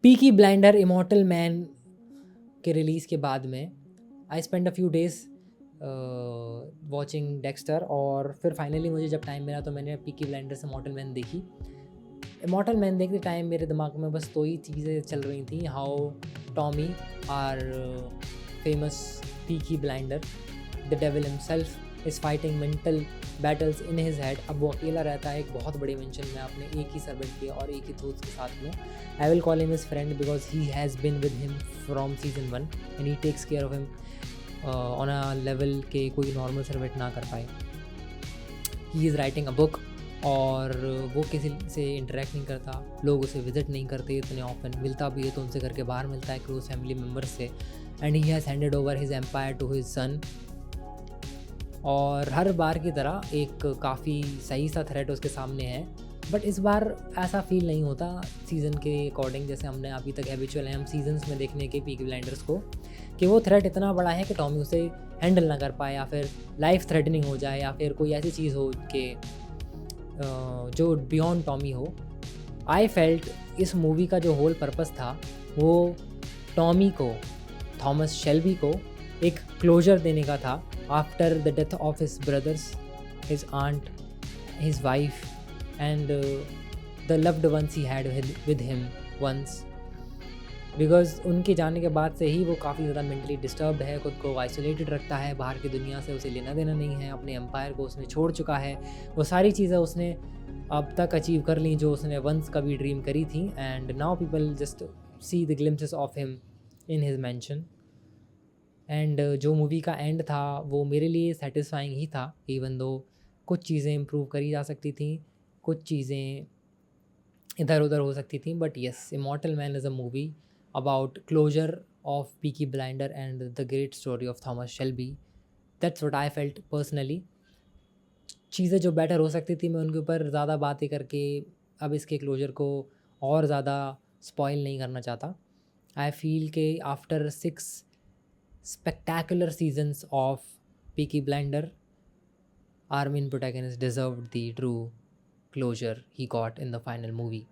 Peaky blinder immortal man के release के बाद में I spend a few days watching Dexter, और फिर फाइनली मुझे जब टाइम मिला तो मैंने पीकी ब्लाइंडर से इमॉर्टल मैन देखी। इमॉर्टल मैन देखते टाइम मेरे दिमाग में बस दो ही चीज़ें चल रही थी, how Tommy are famous Peaky Blinder, the devil himself is fighting mental battles in his head. अब वो अकेला रहता है एक बहुत बड़ी मेंशन में अपने एक ही सर्वेंट के और एक ही दोस्त के साथ में। I will call him his friend because he has been with him from season 1 and he takes care of him on a level के कोई नॉर्मल सर्वेंट ना कर पाए। He is writing a book और वो किसी से इंटरेक्ट नहीं करता, लोग उसे विजिट नहीं करते इतने ऑफन, मिलता भी है तो उनसे घर के बाहर मिलता है क्लोज फैमिली मेम्बर्स से। And he has handed over his empire to his son. और हर बार की तरह एक काफ़ी सही सा थ्रेट उसके सामने है, बट इस बार ऐसा फील नहीं होता सीज़न के अकॉर्डिंग जैसे हमने अभी तक हैबिचुअल हैं हम सीजन्स में देखने के पीकी ब्लाइंडर्स को, कि वो थ्रेट इतना बड़ा है कि टॉमी उसे हैंडल ना कर पाए या फिर लाइफ थ्रेटनिंग हो जाए या फिर कोई ऐसी चीज़ हो कि जो बियॉन्ड टॉमी हो। आई फेल्ट इस मूवी का जो होल पर्पस था वो टॉमी को, थॉमस शेल्बी को एक क्लोजर देने का था after the death of his brothers, his aunt, his wife and the loved ones he had with him once. Because उनके जाने के बाद से ही वो काफ़ी ज़्यादा मेंटली डिस्टर्ब्ड है, खुद को आइसोलेटेड रखता है, बाहर की दुनिया से उसे लेना देना नहीं है, अपने एम्पायर को उसने छोड़ चुका है। वो सारी चीज़ें उसने अब तक अचीव कर ली जो उसने वंस कभी ड्रीम करी थी, and now people just see the glimpses of him in his mention. And जो मूवी का एंड था वो मेरे लिए सेटिस्फाइंग ही था, इवन दो कुछ चीज़ें इम्प्रूव करी जा सकती थी, कुछ चीज़ें इधर उधर हो सकती थी, but yes, immortal man is a movie about closure of Peaky Blinder and the great story of Thomas Shelby. That's what I felt personally. चीज़ें जो बेटर हो सकती थी मैं उनके ऊपर ज़्यादा बातें करके अब इसके क्लोजर को और ज़्यादा स्पॉइल नहीं करना चाहता। आई फील के after 6 spectacular seasons of Peaky Blinder, our main protagonist deserved the true closure he got in the final movie.